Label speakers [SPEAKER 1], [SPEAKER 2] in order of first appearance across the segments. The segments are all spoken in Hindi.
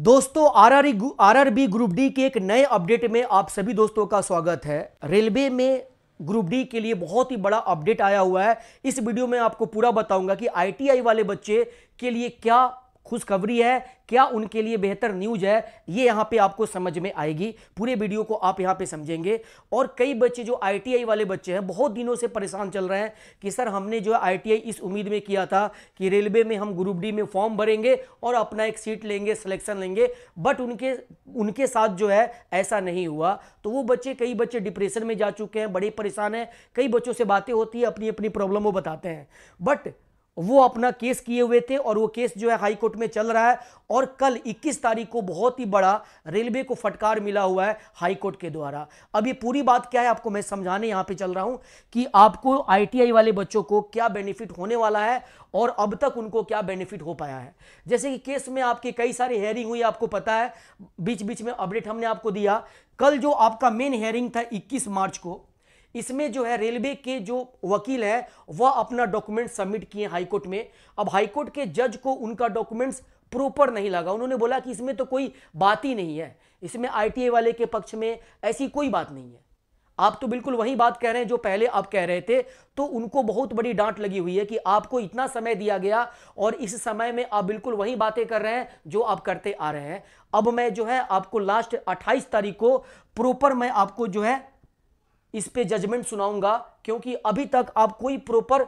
[SPEAKER 1] दोस्तों आरआरबी ग्रुप डी के एक नए अपडेट में आप सभी दोस्तों का स्वागत है। रेलवे में ग्रुप डी के लिए बहुत ही बड़ा अपडेट आया हुआ है। इस वीडियो में आपको पूरा बताऊंगा कि आईटीआई वाले बच्चे के लिए क्या खुशखबरी है, क्या उनके लिए बेहतर न्यूज है, ये यहां पे आपको समझ में आएगी। पूरे वीडियो को आप यहां पे समझेंगे। और कई बच्चे जो आईटीआई वाले बच्चे हैं बहुत दिनों से परेशान चल रहे हैं कि सर हमने जो है आईटीआई इस उम्मीद में किया था कि रेलवे में हम ग्रुप डी में फॉर्म भरेंगे और अपना एक सीट लेंगे, सिलेक्शन लेंगे, बट उनके साथ जो है ऐसा नहीं हुआ। तो वो बच्चे, कई बच्चे डिप्रेशन में जा चुके हैं, बड़े परेशान हैं। कई बच्चों से बातें होती है, अपनी अपनी प्रॉब्लम वो बताते हैं, बट वो अपना केस किए हुए थे और वो केस जो है हाई कोर्ट में चल रहा है। और कल 21 तारीख को बहुत ही बड़ा रेलवे को फटकार मिला हुआ है हाई कोर्ट के द्वारा। अब ये पूरी बात क्या है आपको मैं समझाने यहां पे चल रहा हूं कि आपको आईटीआई वाले बच्चों को क्या बेनिफिट होने वाला है और अब तक उनको क्या बेनिफिट हो पाया है। जैसे कि केस में आपके कई सारे हेयरिंग हुई, आपको पता है, बीच बीच में अपडेट हमने आपको दिया। कल जो आपका मेन हेयरिंग था 21 मार्च को, इसमें जो है रेलवे के जो वकील है वह अपना डॉक्यूमेंट सबमिट किए हाईकोर्ट में। अब हाईकोर्ट के जज को उनका डॉक्यूमेंट्स प्रॉपर नहीं लगा। उन्होंने बोला कि इसमें तो कोई बात ही नहीं है, इसमें आईटीआई वाले के पक्ष में ऐसी कोई बात नहीं है। आप तो बिल्कुल वही बात कह रहे हैं जो पहले आप कह रहे थे। तो उनको बहुत बड़ी डांट लगी हुई है कि आपको इतना समय दिया गया और इस समय में आप बिल्कुल वही बातें कर रहे हैं जो आप करते आ रहे हैं। अब मैं जो है आपको लास्ट 28 तारीख को प्रॉपर मैं आपको जो है इस पे जजमेंट सुनाऊंगा, क्योंकि अभी तक आप कोई प्रॉपर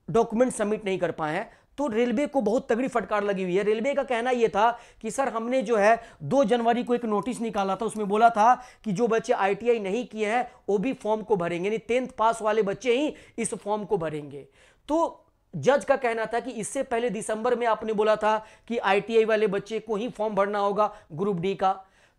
[SPEAKER 1] डॉक्यूमेंट सबमिट नहीं कर पाए हैं। तो रेलवे को बहुत तगड़ी फटकार लगी हुई है। रेलवे का कहना यह था कि सर हमने जो है 2 जनवरी को एक नोटिस निकाला था, उसमें बोला था कि जो बच्चे आईटीआई नहीं किए हैं वो भी फॉर्म को भरेंगे, यानी 10th पास वाले बच्चे ही इस फॉर्म को भरेंगे। तो जज का कहना था कि इससे पहले दिसंबर में आपने बोला था कि आईटीआई वाले बच्चे को ही फॉर्म भरना होगा ग्रुप डी का।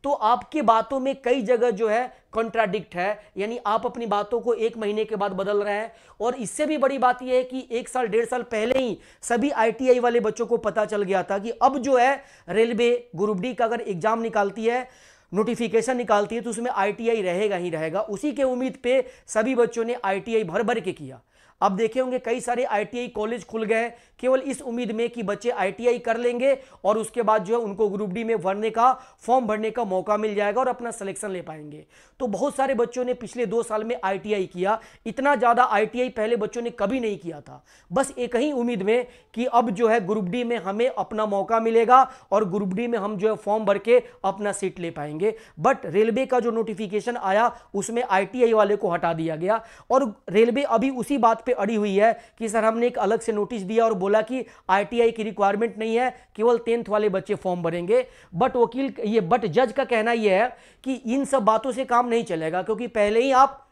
[SPEAKER 1] तो आपकी बातों में कई जगह जो है कॉन्ट्राडिक्ट है, यानी आप अपनी बातों को 1 महीने के बाद बदल रहे हैं। और इससे भी बड़ी बात यह है कि 1 साल 1.5 साल पहले ही सभी आईटीआई वाले बच्चों को पता चल गया था कि अब जो है रेलवे ग्रुप डी का अगर एग्जाम निकालती है, नोटिफिकेशन निकालती है, तो उसमें आईटीआई रहेगा ही रहेगा। उसी के उम्मीद पे सभी बच्चों ने आईटीआई भर भर के किया। अब देखे होंगे कई सारे आईटीआई कॉलेज खुल गए केवल इस उम्मीद में कि बच्चे आईटीआई कर लेंगे और उसके बाद जो है उनको ग्रुप डी में फॉर्म भरने का मौका मिल जाएगा और अपना सिलेक्शन ले पाएंगे। तो बहुत सारे बच्चों ने पिछले 2 साल में आईटीआई किया। इतना ज्यादा आईटीआई पहले बच्चों ने कभी नहीं किया था, बस एक ही उम्मीद में कि अब जो है ग्रुप डी में हमें अपना मौका मिलेगा और ग्रुप डी में हम जो है फॉर्म भर के अपना सीट ले पाएंगे। बट रेलवे का जो नोटिफिकेशन आया उसमें आईटीआई वाले को हटा दिया गया और रेलवे अभी उसी बात अड़ी हुई है कि सर हमने एक अलग से नोटिस दिया और बोला कि आईटीआई की रिक्वायरमेंट नहीं है, केवल 10th वाले बच्चे फॉर्म भरेंगे। बट जज का कहना यह है कि इन सब बातों से काम नहीं चलेगा, क्योंकि पहले ही आप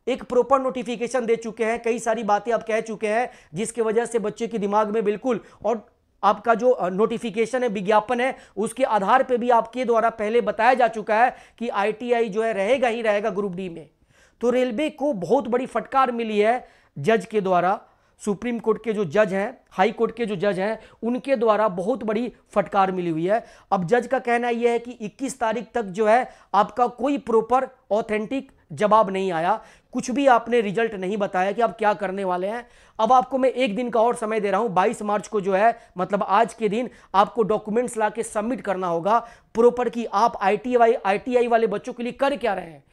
[SPEAKER 1] एक प्रॉपर नोटिफिकेशन दे चुके हैं, कई सारी बातें आप कह चुके हैं, जिसकी वजह से बच्चे के दिमाग में बिल्कुल, और आपका जो नोटिफिकेशन है, विज्ञापन है, उसके आधार पर भी आपके द्वारा पहले बताया जा चुका है कि आईटीआई जो है रहेगा ही रहेगा ग्रुप डी में। तो रेलवे को बहुत बड़ी फटकार मिली है जज के द्वारा। सुप्रीम कोर्ट के जो जज हैं, हाई कोर्ट के जो जज हैं, उनके द्वारा बहुत बड़ी फटकार मिली हुई है। अब जज का कहना यह है कि 21 तारीख तक जो है आपका कोई प्रॉपर ऑथेंटिक जवाब नहीं आया, कुछ भी आपने रिजल्ट नहीं बताया कि आप क्या करने वाले हैं। अब आपको मैं 1 दिन का और समय दे रहा हूं, 22 मार्च को जो है, मतलब आज के दिन आपको डॉक्यूमेंट्स लाके सबमिट करना होगा प्रॉपर कि आप आईटीआई वाले बच्चों के लिए कर क्या रहे हैं।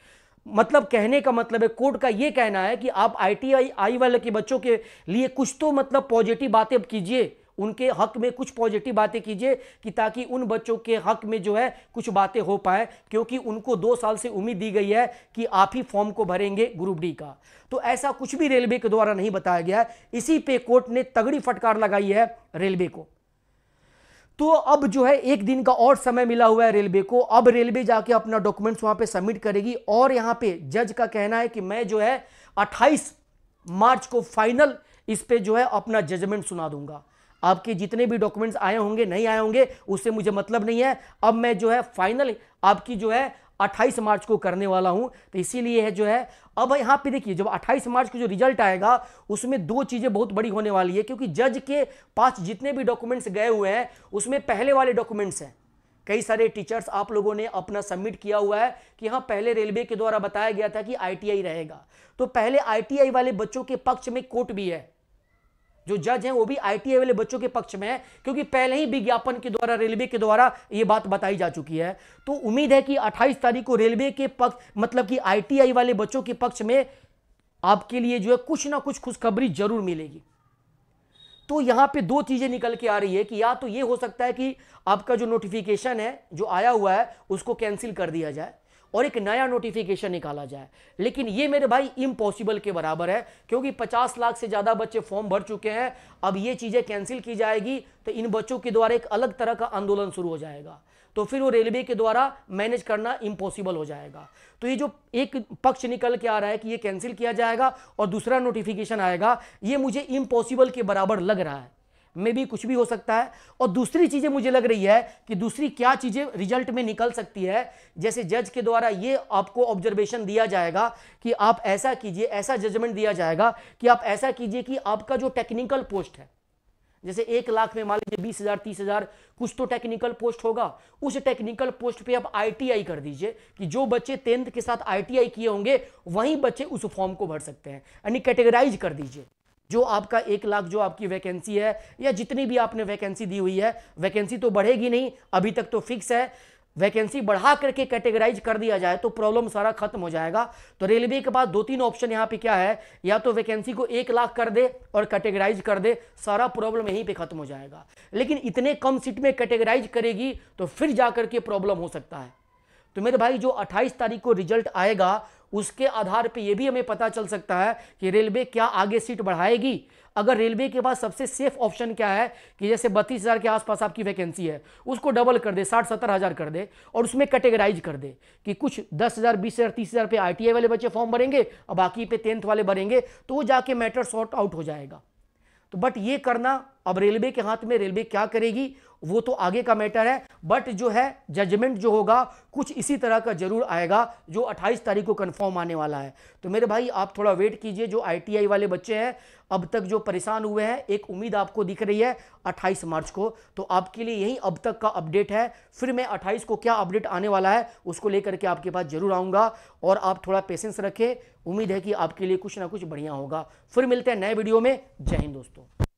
[SPEAKER 1] मतलब कहने का मतलब है, कोर्ट का यह कहना है कि आप आईटीआई वाले के बच्चों के लिए कुछ तो मतलब पॉजिटिव बातें कीजिए, उनके हक में कुछ पॉजिटिव बातें कीजिए कि ताकि उन बच्चों के हक में जो है कुछ बातें हो पाए, क्योंकि उनको 2 साल से उम्मीद दी गई है कि आप ही फॉर्म को भरेंगे ग्रुप डी का। तो ऐसा कुछ भी रेलवे के द्वारा नहीं बताया गया है। इसी पे कोर्ट ने तगड़ी फटकार लगाई है रेलवे को। तो अब जो है 1 दिन का और समय मिला हुआ है रेलवे को। अब रेलवे जाके अपना डॉक्यूमेंट्स वहां पे सबमिट करेगी और यहां पे जज का कहना है कि मैं जो है 28 मार्च को फाइनल इस पे जो है अपना जजमेंट सुना दूंगा। आपके जितने भी डॉक्यूमेंट्स आए होंगे नहीं आए होंगे उससे मुझे मतलब नहीं है। अब मैं जो है फाइनल आपकी जो है 28 मार्च को करने वाला हूं। तो इसीलिए है जो है, अब यहां पे देखिए जब 28 मार्च को जो रिजल्ट आएगा उसमें 2 चीजें बहुत बड़ी होने वाली है, क्योंकि जज के पास जितने भी डॉक्यूमेंट्स गए हुए हैं उसमें पहले वाले डॉक्यूमेंट्स हैं। कई सारे टीचर्स आप लोगों ने अपना सबमिट किया हुआ है कि हाँ पहले रेलवे के द्वारा बताया गया था कि आईटीआई रहेगा, तो पहले आईटीआई वाले बच्चों के पक्ष में कोर्ट भी है। जो जज हैं वो भी आईटीआई वाले बच्चों के पक्ष में है, क्योंकि पहले ही विज्ञापन के द्वारा, रेलवे के द्वारा ये बात बताई जा चुकी है। तो उम्मीद है कि 28 तारीख को रेलवे के पक्ष, मतलब कि आईटीआई वाले बच्चों के पक्ष में आपके लिए जो है कुछ ना कुछ खुशखबरी जरूर मिलेगी। तो यहां पे दो चीजें निकल के आ रही है कि या तो ये हो सकता है कि आपका जो नोटिफिकेशन है जो आया हुआ है उसको कैंसिल कर दिया जाए और एक नया नोटिफिकेशन निकाला जाए, लेकिन ये मेरे भाई इम्पॉसिबल के बराबर है, क्योंकि 50 लाख से ज्यादा बच्चे फॉर्म भर चुके हैं। अब ये चीजें कैंसिल की जाएगी तो इन बच्चों के द्वारा एक अलग तरह का आंदोलन शुरू हो जाएगा, तो फिर वो रेलवे के द्वारा मैनेज करना इम्पॉसिबल हो जाएगा। तो ये जो एक पक्ष निकल के आ रहा है कि ये कैंसिल किया जाएगा और दूसरा नोटिफिकेशन आएगा, ये मुझे इम्पॉसिबल के बराबर लग रहा है। में भी कुछ भी हो सकता है। और दूसरी चीजें मुझे लग रही है कि दूसरी क्या चीजें रिजल्ट में निकल सकती है, जैसे जज के द्वारा ये आपको ऑब्जर्वेशन दिया जाएगा कि आप ऐसा कीजिए, ऐसा जजमेंट दिया जाएगा कि आप ऐसा कीजिए कि आपका जो टेक्निकल पोस्ट है, जैसे 1 लाख में मान लीजिए 20,000 30,000 कुछ तो टेक्निकल पोस्ट होगा, उस टेक्निकल पोस्ट पे आप आईटीआई कर दीजिए कि जो बच्चे 10th के साथ आईटीआई किए होंगे वहीं बच्चे उस फॉर्म को भर सकते हैं, यानी कैटेगराइज कर दीजिए। जो आपका 1 लाख जो आपकी वैकेंसी है या जितनी भी आपने वैकेंसी दी हुई है, वैकेंसी तो बढ़ेगी नहीं, अभी तक तो फिक्स है, वैकेंसी बढ़ा करके कैटेगराइज कर दिया जाए तो प्रॉब्लम सारा खत्म हो जाएगा। तो रेलवे के पास 2-3 ऑप्शन यहाँ पे क्या है, या तो वैकेंसी को 1 लाख कर दे और कैटेगराइज कर दे, सारा प्रॉब्लम यहीं पे खत्म हो जाएगा। लेकिन इतने कम सीट में कैटेगराइज करेगी तो फिर जाकर के प्रॉब्लम हो सकता है। तो मेरे भाई जो 28 तारीख को रिजल्ट आएगा उसके आधार पे ये भी हमें पता चल सकता है कि रेलवे क्या आगे सीट बढ़ाएगी। अगर रेलवे के पास सबसे सेफ ऑप्शन क्या है कि जैसे 32,000 के आसपास आपकी वैकेंसी है, उसको डबल कर दे, 60-70 हज़ार कर दे और उसमें कैटेगराइज कर दे कि कुछ 10,000 20,000 30,000 पे आईटीआई वाले बच्चे फॉर्म भरेंगे और बाकी पे 10th वाले भरेंगे, तो वो जाके मैटर सॉर्ट आउट हो जाएगा। तो बट ये करना अब रेलवे के हाथ में, रेलवे क्या करेगी वो तो आगे का मैटर है। बट जो है जजमेंट जो होगा कुछ इसी तरह का जरूर आएगा जो 28 तारीख को कंफर्म आने वाला है। तो मेरे भाई आप थोड़ा वेट कीजिए। जो आईटीआई वाले बच्चे हैं अब तक जो परेशान हुए हैं, एक उम्मीद आपको दिख रही है 28 मार्च को, तो आपके लिए यही अब तक का अपडेट है। फिर मैं 28 को क्या अपडेट आने वाला है उसको लेकर के आपके पास जरूर आऊँगा और आप थोड़ा पेशेंस रखें। उम्मीद है कि आपके लिए कुछ ना कुछ बढ़िया होगा। फिर मिलते हैं नए वीडियो में। जय हिंद दोस्तों।